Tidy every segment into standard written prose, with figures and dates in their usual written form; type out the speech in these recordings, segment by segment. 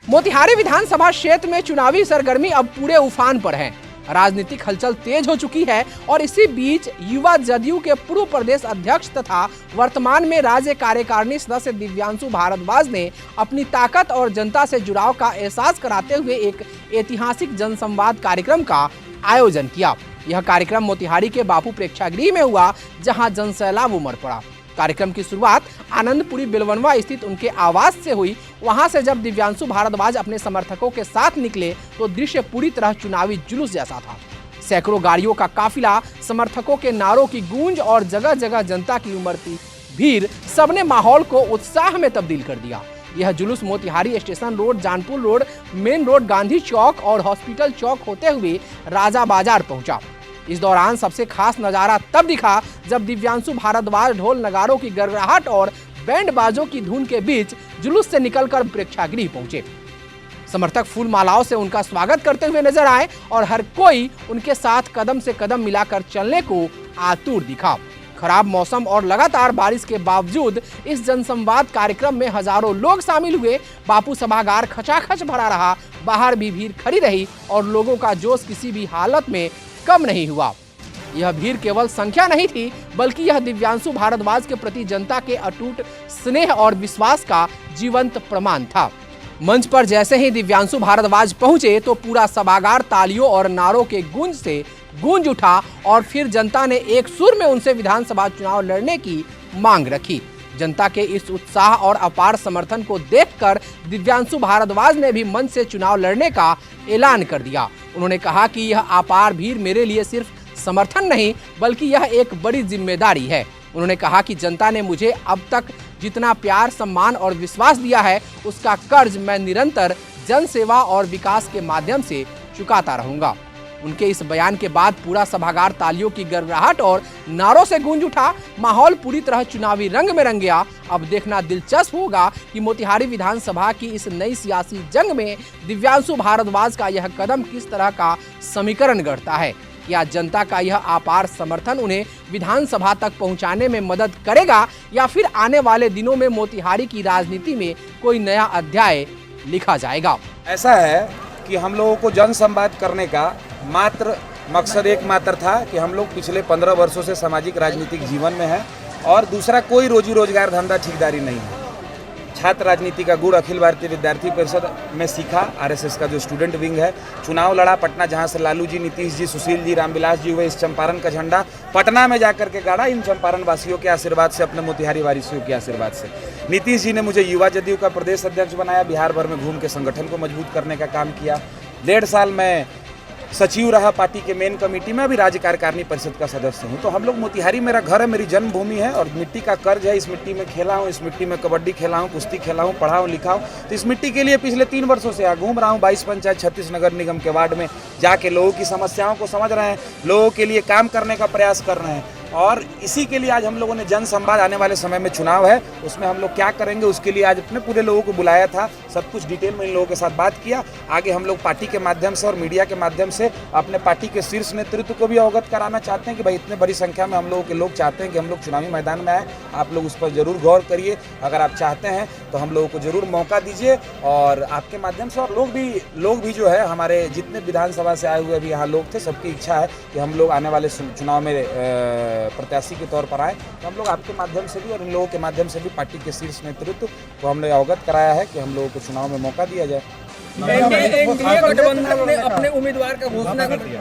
मोतिहारी विधानसभा क्षेत्र में चुनावी सरगर्मी अब पूरे उफान पर है। राजनीतिक हलचल तेज हो चुकी है और इसी बीच युवा जदयू के पूर्व प्रदेश अध्यक्ष तथा वर्तमान में राज्य कार्यकारिणी सदस्य दिव्यांशु भारद्वाज ने अपनी ताकत और जनता से जुड़ाव का एहसास कराते हुए एक ऐतिहासिक जनसंवाद कार्यक्रम का आयोजन किया। यह कार्यक्रम मोतिहारी के बापू प्रेक्षागृह में हुआ, जहां जनसैलाब उमड़ पड़ा। कार्यक्रम की शुरुआत आनंदपुरी बेलवनवा स्थित उनके आवास से हुई। वहां से जब दिव्यांशु भारद्वाज अपने समर्थकों के साथ निकले तो दृश्य पूरी तरह चुनावी जुलूस जैसा था। सैकड़ों गाड़ियों का काफिला, समर्थकों के नारों की गूंज और जगह जगह जनता की उमड़ती भीड़, सबने माहौल को उत्साह में तब्दील कर दिया। यह जुलूस Motihari station road, Janpur road, main road, Gandhi Chowk और हॉस्पिटल चौक होते हुए राजा बाजार पहुंचा। इस दौरान सबसे खास नजारा तब दिखा जब दिव्यांशु भारद्वाज ढोल नगाड़ों की गड़गड़ाहट और बैंड बाजों की धुन के बीच जुलूस से निकलकर प्रेक्षागृह पहुंचे। समर्थक फूल मालाओं से उनका स्वागत करते हुए नजर आए और हर कोई उनके साथ कदम से कदम मिलाकर चलने को आतुर दिखा। खराब मौसम और लगातार बारिश के बावजूद इस जनसंवाद कार्यक्रम में हजारों लोग शामिल हुए। बापू सभागार खचाखच भरा रहा, बाहर भी भीड़ खड़ी रही और लोगों का जोश किसी भी हालत में कम नहीं हुआ। यह भीड़ केवल संख्या नहीं थी, बल्कि यह दिव्यांशु भारद्वाज के प्रति जनता के अटूट स्नेह और विश्वास का जीवंत प्रमाण था। मंच पर जैसे ही दिव्यांशु भारद्वाज पहुंचे तो पूरा सभागार तालियों और नारों के गूंज से गूंज उठा और फिर जनता ने एक सुर में उनसे विधानसभा चुनाव लड़ने की मांग रखी। जनता के इस उत्साह और अपार समर्थन को देखकर दिव्यांशु भारद्वाज ने भी मंच से चुनाव लड़ने का ऐलान कर दिया। उन्होंने कहा कि यह अपार भीड़ मेरे लिए सिर्फ समर्थन नहीं, बल्कि यह एक बड़ी जिम्मेदारी है। उन्होंने कहा कि जनता ने मुझे अब तक जितना प्यार, सम्मान और विश्वास दिया है, उसका कर्ज मैं निरंतर जन सेवा और विकास के माध्यम से चुकाता रहूंगा। उनके इस बयान के बाद पूरा सभागार तालियों की गड़गड़ाहट और नारों से गूंज उठा। माहौल पूरी तरह चुनावी रंग में रंग गया। अब देखना दिलचस्प होगा कि मोतिहारी विधानसभा की इस नई सियासी जंग में दिव्यांशु भारद्वाज का यह कदम किस तरह का समीकरण गढ़ता है। क्या जनता का यह अपार समर्थन उन्हें विधानसभा तक पहुंचाने में मदद करेगा या फिर आने वाले दिनों में मोतिहारी की राजनीति में कोई नया अध्याय लिखा जाएगा। ऐसा है कि हम लोगों को जन संवाद करने का मात्र मकसद एकमात्र था कि हम लोग पिछले 15 वर्षों से सामाजिक राजनीतिक जीवन में हैं और दूसरा कोई रोजी रोजगार धंधा ठेकेदारी नहीं है। छात्र राजनीति का गुण अखिल भारतीय विद्यार्थी परिषद में सीखा, आरएसएस का जो स्टूडेंट विंग है, चुनाव लड़ा पटना, जहां से लालू जी, नीतीश जी, सुशील जी, रामविलास जी हुए। इस चंपारण का झंडा पटना में जाकर के गाड़ा, इन चंपारण वासियों के आशीर्वाद से, अपने मोतिहारी वासियों के आशीर्वाद से। नीतीश जी ने मुझे युवा जदयू का प्रदेश अध्यक्ष बनाया, बिहार भर में घूम के संगठन को मजबूत करने का काम किया। 1.5 साल में सचिव रहा पार्टी के मेन कमेटी में, अभी राज्य कार्यकारिणी परिषद का सदस्य हूँ। तो हम लोग, मोतिहारी मेरा घर है, मेरी जन्मभूमि है और मिट्टी का कर्ज है। इस मिट्टी में खेला हूँ, इस मिट्टी में कबड्डी खेला हूँ, कुश्ती खेला हूँ, पढ़ा हूँ, लिखा हूँ। तो इस मिट्टी के लिए पिछले 3 वर्षों से घूम रहा हूँ। 22 पंचायत, 36 नगर निगम के वार्ड में जाके लोगों की समस्याओं को समझ रहे हैं, लोगों के लिए काम करने का प्रयास कर रहे हैं। और इसी के लिए आज हम लोगों ने जन संवाद, आने वाले समय में चुनाव है, उसमें हम लोग क्या करेंगे उसके लिए आज अपने पूरे लोगों को बुलाया था। सब कुछ डिटेल में इन लोगों के साथ बात किया। आगे हम लोग पार्टी के माध्यम से और मीडिया के माध्यम से अपने पार्टी के शीर्ष नेतृत्व को भी अवगत कराना चाहते हैं कि भाई इतने बड़ी संख्या में हम लोगों के लोग चाहते हैं कि हम लोग चुनावी मैदान में आए। आप लोग उस पर जरूर गौर करिए। अगर आप चाहते हैं तो हम लोगों को जरूर मौका दीजिए और आपके माध्यम से। और लोग भी जो है, हमारे जितने विधानसभा से आए हुए भी यहाँ लोग थे, सबकी इच्छा है कि हम लोग आने वाले चुनाव में प्रत्याशी के तौर पर आए। तो हम लोग आपके माध्यम से भी और इन लोगों के माध्यम से भी पार्टी के शीर्ष नेतृत्व को हमने अवगत कराया है कि हम लोगों को चुनाव में मौका दिया जाए। एनडीए गठबंधन ने अपने उम्मीदवार का घोषणा कर दिया।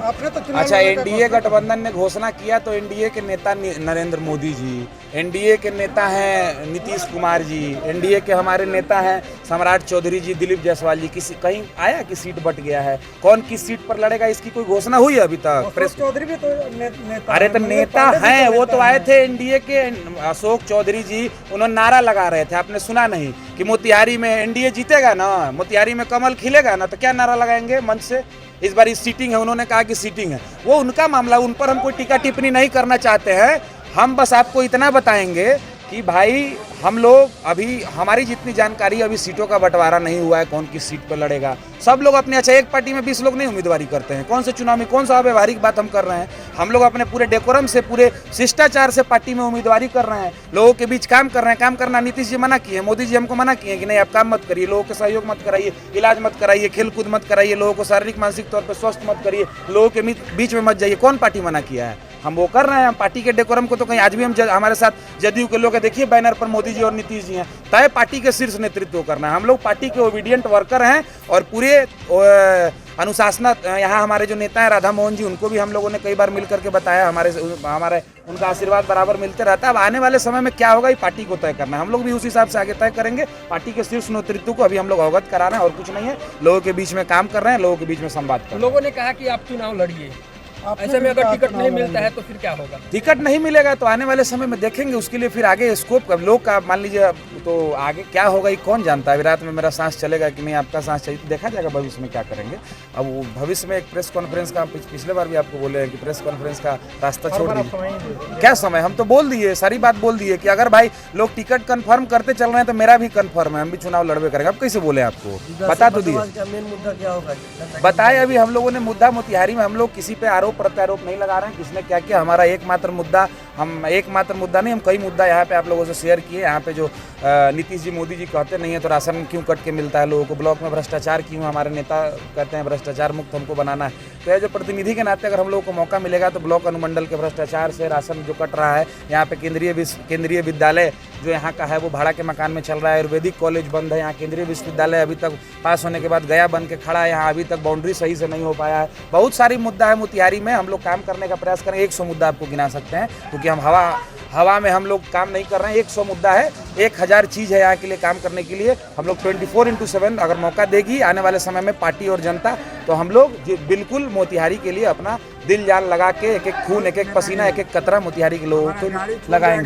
अच्छा, एनडीए गठबंधन ने घोषणा किया तो एनडीए के नेता नरेंद्र मोदी जी, एनडीए के नेता हैं नीतीश कुमार जी, एनडीए के हमारे नेता हैं सम्राट चौधरी जी, दिलीप जायसवाल जी। किसी कहीं आया कि सीट बट गया है, कौन किस सीट पर लड़ेगा इसकी कोई घोषणा हुई है अभी तक? प्रेस चौधरी भी तो नेता, अरे तो नेता हैं, वो तो आए थे एनडीए के। अशोक चौधरी जी, उन्होंने नारा लगा रहे थे, आपने सुना नहीं कि मोतिहारी में एनडीए जीतेगा ना, मोतिहारी में कमल खिलेगा ना, तो क्या नारा लगाएंगे मंच से? इस बार सीटिंग है, उन्होंने कहा कि सीटिंग है, वो उनका मामला, उन पर हम कोई टीका टिप्पणी नहीं करना चाहते हैं। हम बस आपको इतना बताएंगे कि भाई हम लोग अभी हमारी जितनी जानकारी अभी सीटों का बंटवारा नहीं हुआ है, कौन किस सीट पर लड़ेगा। सब लोग अपने, अच्छा एक पार्टी में 20 लोग नहीं उम्मीदवारी करते हैं, कौन से चुनाव में कौन सा व्यवहारिक बात हम कर रहे हैं। हम लोग अपने पूरे डेकोरम से, पूरे शिष्टाचार से पार्टी में उम्मीदवारी कर रहे हैं, लोगों के बीच काम कर रहे हैं। काम करना नीतीश जी मना किए, मोदी जी हमको मना किए कि नहीं आप काम मत करिए, लोगों के सहयोग मत कराइए, इलाज मत कराइए, खेलकूद मत कराइए, लोगों को शारीरिक मानसिक तौर पर स्वस्थ मत करिए, लोगों के बीच में मत जाइए। कौन पार्टी मना किया है? हम वो कर रहे हैं। हम पार्टी के डेकोरम को तो कहीं आज भी हम हमारे साथ जदयू के लोग देखिए बैनर पर मोदी जी और नीतीश जी हैं, तय पार्टी के शीर्ष नेतृत्व करना है। हम लोग पार्टी के ओबीडियंट वर्कर हैं और पूरे अनुशासनात्मक, यहाँ हमारे जो नेता हैं राधा मोहन जी, उनको भी हम लोगों ने कई बार मिल करके बताया, हमारे उनका आशीर्वाद बराबर मिलते रहता है। अब आने वाले समय में क्या होगा ये पार्टी को तय करना है, हम लोग भी उसी हिसाब से आगे तय करेंगे। पार्टी के शीर्ष नेतृत्व को अभी हम लोग अवगत करा रहे हैं और कुछ नहीं है, लोगों के बीच में काम कर रहे हैं, लोगों के बीच में संवाद कर रहे हैं। लोगों ने कहा कि आप चुनाव लड़िए, ऐसे में अगर टिकट नहीं मिलता है तो फिर क्या होगा? टिकट नहीं मिलेगा तो आने वाले समय में देखेंगे, उसके लिए फिर आगे स्कोप लोग का मान लीजिए, तो आगे क्या होगा ये कौन जानता है। रात में मेरा सांस चलेगा कि नहीं, आपका सांस चाहिए, तो देखा जाएगा भविष्य में क्या करेंगे। अब वो भविष्य में एक प्रेस कॉन्फ्रेंस का, पिछले बार भी आपको बोले हैं कि प्रेस कॉन्फ्रेंस का रास्ता छोड़ दीजिए। क्या समय, हम तो बोल दिए, सारी बात बोल दिए कि अगर भाई लोग टिकट कंफर्म करते चल रहे हैं तो मेरा भी कंफर्म है, हम भी चुनाव लड़बे करेंगे। अब कैसे बोले आपको, बता तो दिए, बताए। अभी हम लोगों ने मुद्दा मोतिहारी में हम लोग किसी पे आरोप प्रत्यारोप नहीं लगा रहे हैं, किसने क्या किया। हमारा एकमात्र मुद्दा, हम एकमात्र मुद्दा नहीं, हम कई मुद्दा यहाँ पे आप लोगों से शेयर किए। यहाँ पे जो नीतीश जी मोदी जी कहते नहीं है तो राशन क्यों कट के मिलता है लोगों को, ब्लॉक में भ्रष्टाचार क्यों, हमारे नेता कहते हैं भ्रष्टाचार मुक्त हमको बनाना है। तो यह जो प्रतिनिधि के नाते अगर हम लोगों को मौका मिलेगा तो ब्लॉक अनुमंडल के भ्रष्टाचार से राशन जो कट रहा है, यहाँ पे केंद्रीय विद्यालय जो यहाँ का है वो भाड़ा के मकान में चल रहा है, आयुर्वेदिक कॉलेज बंद है, यहाँ केंद्रीय विश्वविद्यालय अभी तक पास होने के बाद गया बन के खड़ा है, यहाँ अभी तक बाउंड्री सही से नहीं हो पाया है। बहुत सारी मुद्दा है मोतिहारी में, हम लोग काम करने का प्रयास करेंगे। 100 मुद्दा आपको गिना सकते हैं, क्योंकि हम हवा में हम लोग काम नहीं कर रहे हैं। 100 मुद्दा है, 1000 चीज़ है यहाँ के लिए काम करने के लिए। हम लोग 24/7 अगर मौका देगी आने वाले समय में पार्टी और जनता, तो हम लोग बिल्कुल मोतिहारी के लिए अपना दिल जान लगा के, एक एक खून, एक एक पसीना, एक एक कतरा मोतिहारी के लोगों को लगाएंगे।